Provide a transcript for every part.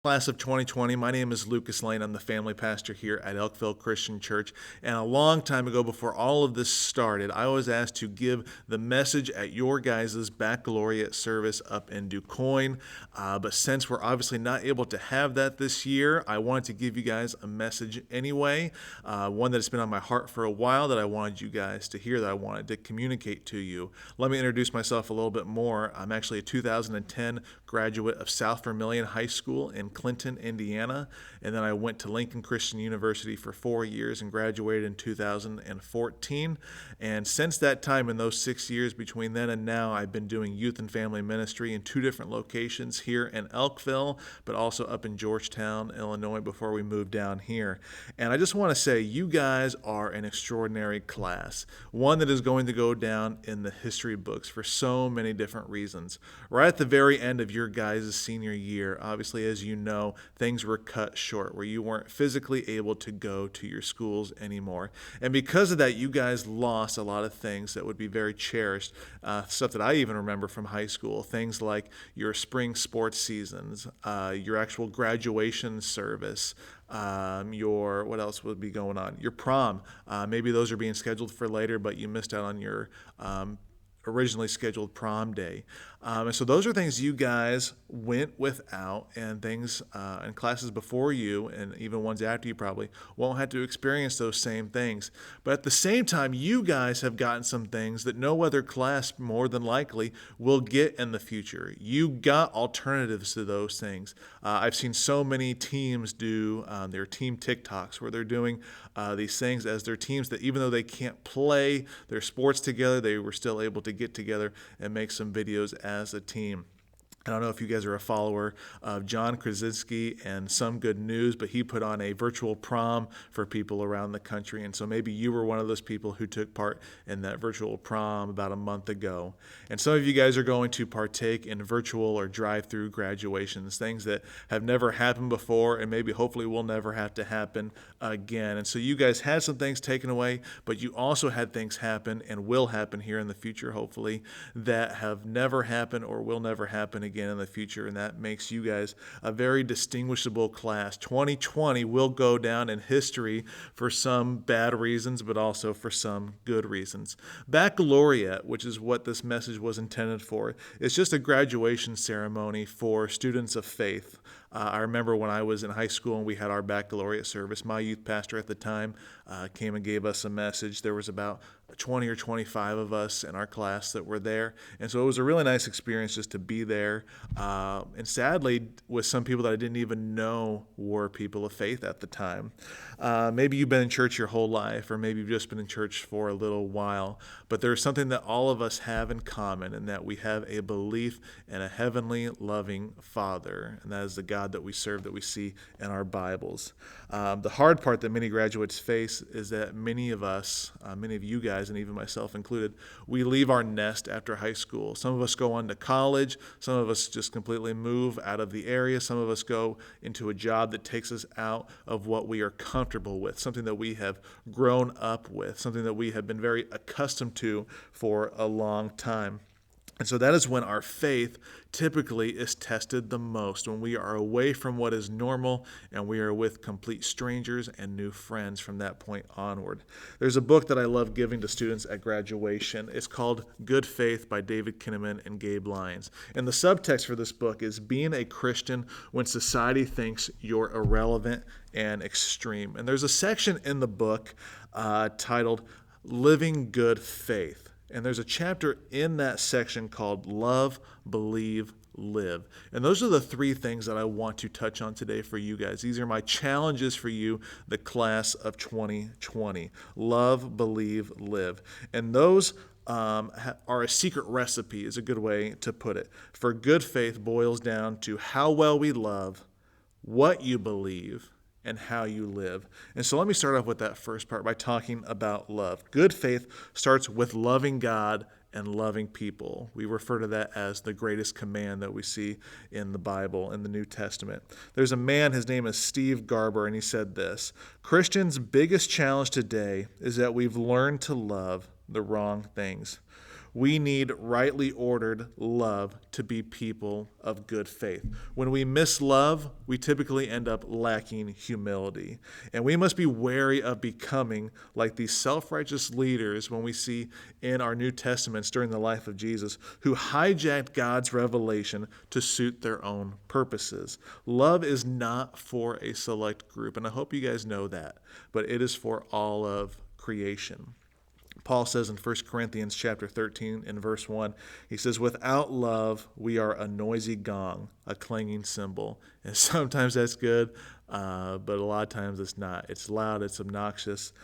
Class of 2020, my name is Lucas Lane. I'm the family pastor here at Elkville Christian Church. And a long time ago, before all of this started, I was asked to give the message at your guys' Baccalaureate service up in DuQuoin. But since we're obviously not able to have that this year, I wanted to give you guys a message anyway, one that has been on my heart for a while that I wanted you guys to hear, that I wanted to communicate to you. Let me introduce myself a little bit more. I'm actually a 2010 graduate of South Vermilion High School in Clinton, Indiana, and then I went to Lincoln Christian University for 4 years and graduated in 2014. And since that time, in those 6 years between then and now, I've been doing youth and family ministry in 2 different locations here in Elkville, but also up in Georgetown, Illinois, before we moved down here. And I just want to say, you guys are an extraordinary class, one that is going to go down in the history books for so many different reasons. Right at the very end of your guys' senior year, obviously, as you know, things were cut short where you weren't physically able to go to your schools anymore. And because of that, you guys lost a lot of things that would be very cherished, stuff that I even remember from high school, things like your spring sports seasons, your actual graduation service, what else would be going on? Your prom. Maybe those are being scheduled for later, but you missed out on your originally scheduled prom day. And so those are things you guys went without, and things and classes before you, and even ones after you probably, won't have to experience those same things. But at the same time, you guys have gotten some things that no other class, more than likely, will get in the future. You got alternatives to those things. I've seen so many teams do their team TikToks where they're doing these things as their teams that even though they can't play their sports together, they were still able to get together and make some videos as a team. I don't know if you guys are a follower of John Krasinski and Some Good News, but he put on a virtual prom for people around the country. And so maybe you were one of those people who took part in that virtual prom about a month ago. And some of you guys are going to partake in virtual or drive-through graduations, things that have never happened before and maybe hopefully will never have to happen again. And so you guys had some things taken away, but you also had things happen and will happen here in the future, hopefully, that have never happened or will never happen again in the future, and that makes you guys a very distinguishable class. 2020 will go down in history for some bad reasons, but also for some good reasons. Baccalaureate, which is what this message was intended for, is just a graduation ceremony for students of faith. I remember when I was in high school and we had our baccalaureate service, my youth pastor at the time came and gave us a message. There was about 20 or 25 of us in our class that were there. And so it was a really nice experience just to be there. And sadly, with some people that I didn't even know were people of faith at the time. Maybe you've been in church your whole life, or maybe you've just been in church for a little while. But there's something that all of us have in common, and that we have a belief in a heavenly, loving Father. And that is the God that we serve, that we see in our Bibles. The hard part that many graduates face is that many of us, many of you guys, and even myself included, we leave our nest after high school. Some of us go on to college. Some of us just completely move out of the area. Some of us go into a job that takes us out of what we are comfortable with, something that we have grown up with, something that we have been very accustomed to for a long time. And so that is when our faith typically is tested the most, when we are away from what is normal and we are with complete strangers and new friends from that point onward. There's a book that I love giving to students at graduation. It's called Good Faith by David Kinnaman and Gabe Lyons. And the subtext for this book is being a Christian when society thinks you're irrelevant and extreme. And there's a section in the book titled Living Good Faith. And there's a chapter in that section called Love, Believe, Live. And those are the 3 things that I want to touch on today for you guys. These are my challenges for you, the class of 2020. Love, believe, live. And those are a secret recipe, is a good way to put it. For good faith boils down to how well we love, what you believe, and how you live. And so let me start off with that first part by talking about love. Good faith starts with loving God and loving people. We refer to that as the greatest command that we see in the Bible, in the New Testament. There's a man, his name is Steve Garber, and he said this: Christians' biggest challenge today is that we've learned to love the wrong things. We need rightly ordered love to be people of good faith. When we miss love, we typically end up lacking humility. And we must be wary of becoming like these self-righteous leaders when we see in our New Testaments during the life of Jesus, who hijacked God's revelation to suit their own purposes. Love is not for a select group, and I hope you guys know that, but it is for all of creation. Paul says in 1 Corinthians chapter 13 in verse 1, he says, without love, we are a noisy gong, a clanging cymbal. And sometimes that's good, but a lot of times it's not. It's loud, it's obnoxious.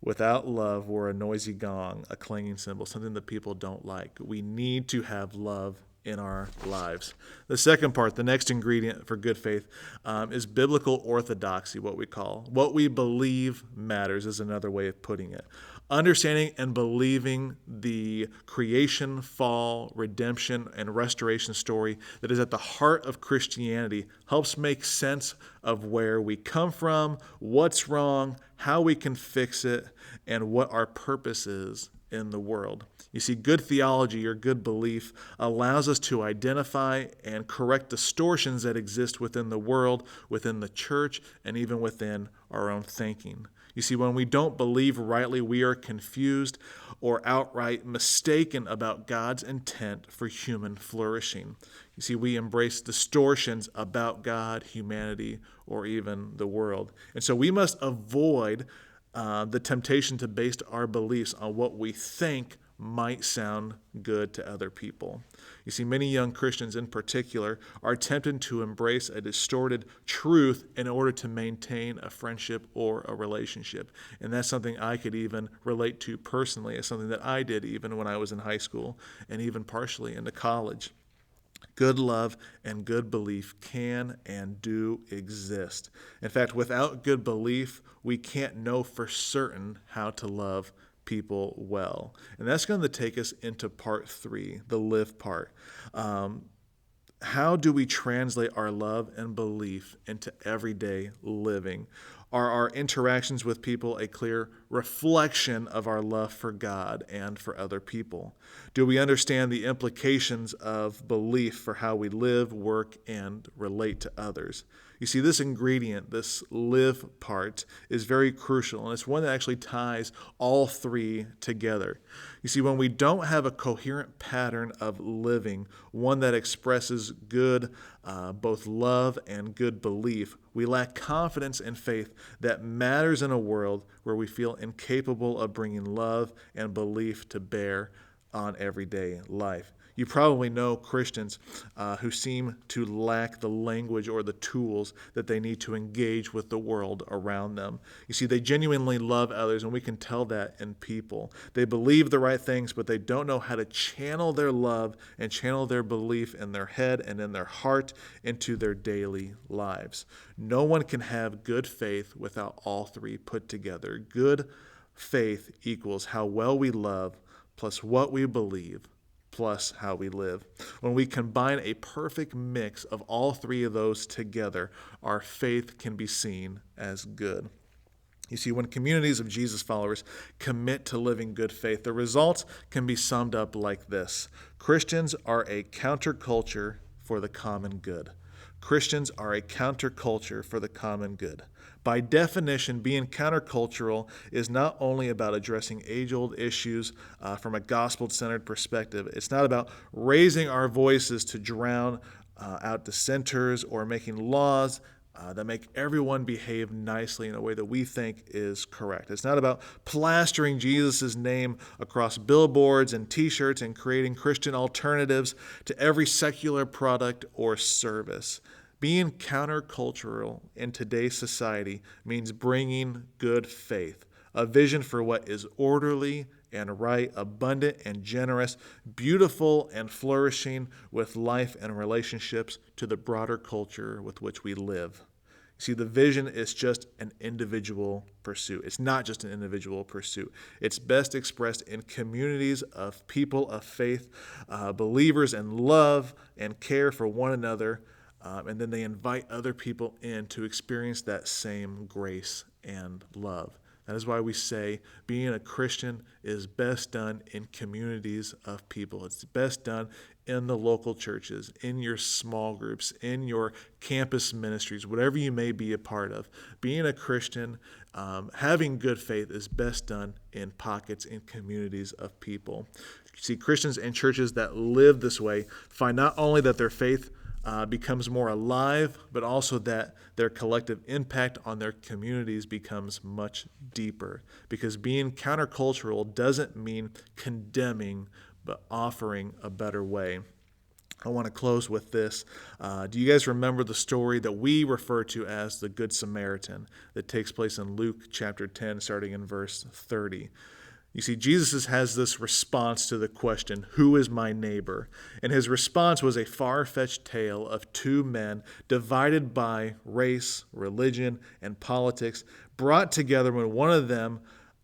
Without love, we're a noisy gong, a clanging cymbal, something that people don't like. We need to have love in our lives. The second part, the next ingredient for good faith, is biblical orthodoxy, what we call. What we believe matters is another way of putting it. Understanding and believing the creation, fall, redemption, and restoration story that is at the heart of Christianity helps make sense of where we come from, what's wrong, how we can fix it, and what our purpose is in the world. You see, good theology or good belief allows us to identify and correct distortions that exist within the world, within the church, and even within our own thinking. You see, when we don't believe rightly, we are confused or outright mistaken about God's intent for human flourishing. You see, we embrace distortions about God, humanity, or even the world. And so we must avoid the temptation to base our beliefs on what we think might sound good to other people. You see, many young Christians in particular are tempted to embrace a distorted truth in order to maintain a friendship or a relationship. And that's something I could even relate to personally. It's something that I did even when I was in high school and even partially into college. Good love and good belief can and do exist. In fact, without good belief, we can't know for certain how to love people well. And that's going to take us into part 3, the live part. How do we translate our love and belief into everyday living? Are our interactions with people a clear reflection of our love for God and for other people? Do we understand the implications of belief for how we live, work, and relate to others? You see, this ingredient, this live part, is very crucial, and it's one that actually ties all 3 together. You see, when we don't have a coherent pattern of living, one that expresses good, both love and good belief, we lack confidence and faith that matters in a world where we feel incapable of bringing love and belief to bear on everyday life. You probably know Christians who seem to lack the language or the tools that they need to engage with the world around them. You see, they genuinely love others, and we can tell that in people. They believe the right things, but they don't know how to channel their love and channel their belief in their head and in their heart into their daily lives. No one can have good faith without all 3 put together. Good faith equals how well we love plus what we believe plus how we live. When we combine a perfect mix of all 3 of those together, our faith can be seen as good. You see, when communities of Jesus followers commit to living good faith, the results can be summed up like this. Christians are a counterculture for the common good. Christians are a counterculture for the common good. By definition, being countercultural is not only about addressing age-old issues from a gospel-centered perspective. It's not about raising our voices to drown out dissenters or making laws that make everyone behave nicely in a way that we think is correct. It's not about plastering Jesus' name across billboards and t-shirts and creating Christian alternatives to every secular product or service. Being countercultural in today's society means bringing good faith, a vision for what is orderly and right, abundant and generous, beautiful and flourishing with life and relationships to the broader culture with which we live. See, the vision is just an individual pursuit. It's not just an individual pursuit. It's best expressed in communities of people of faith, believers in love and care for one another, and then they invite other people in to experience that same grace and love. That is why we say being a Christian is best done in communities of people. It's best done in the local churches, in your small groups, in your campus ministries, whatever you may be a part of. Being a Christian, having good faith is best done in pockets, in communities of people. You see, Christians and churches that live this way find not only that their faith becomes more alive, but also that their collective impact on their communities becomes much deeper. Because being countercultural doesn't mean condemning, but offering a better way. I want to close with this. Do you guys remember the story that we refer to as the Good Samaritan that takes place in Luke chapter 10, starting in verse 30? You see, Jesus has this response to the question, who is my neighbor? And his response was a far-fetched tale of two men divided by race, religion, and politics, brought together when one of them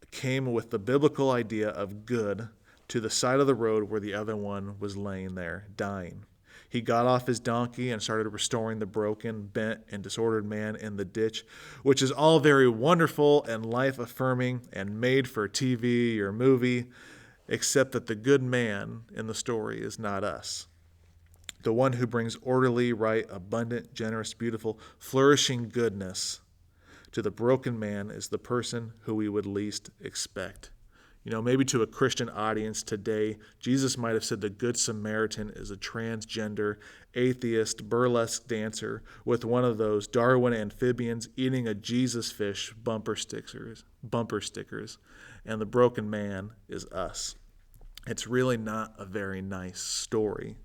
came with the biblical idea of good to the side of the road where the other one was laying there, dying. He got off his donkey and started restoring the broken, bent, and disordered man in the ditch, which is all very wonderful and life-affirming and made for TV or movie, except that the good man in the story is not us. The one who brings orderly, right, abundant, generous, beautiful, flourishing goodness to the broken man is the person who we would least expect. You know, maybe to a Christian audience today, Jesus might have said the Good Samaritan is a transgender, atheist, burlesque dancer with one of those Darwin amphibians eating a Jesus fish bumper stickers, and the broken man is us. It's really not a very nice story.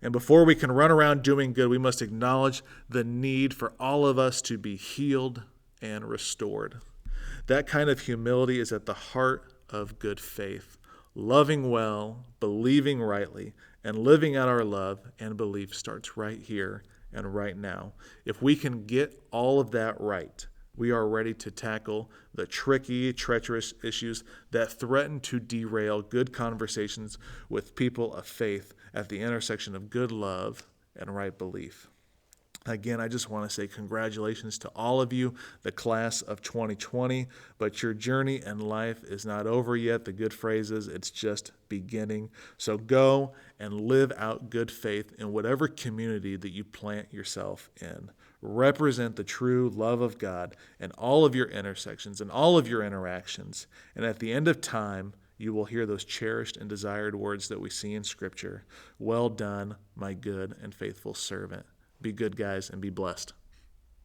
And before we can run around doing good, we must acknowledge the need for all of us to be healed and restored. That kind of humility is at the heart of good faith, loving well, believing rightly, and living out our love and belief starts right here and right now. If we can get all of that right, we are ready to tackle the tricky, treacherous issues that threaten to derail good conversations with people of faith at the intersection of good love and right belief. Again, I just want to say congratulations to all of you, the class of 2020, but your journey in life is not over yet. The good phrase is it's just beginning. So go and live out good faith in whatever community that you plant yourself in. Represent the true love of God in all of your intersections and all of your interactions. And at the end of time, you will hear those cherished and desired words that we see in Scripture. Well done, my good and faithful servant. Be good, guys, and be blessed.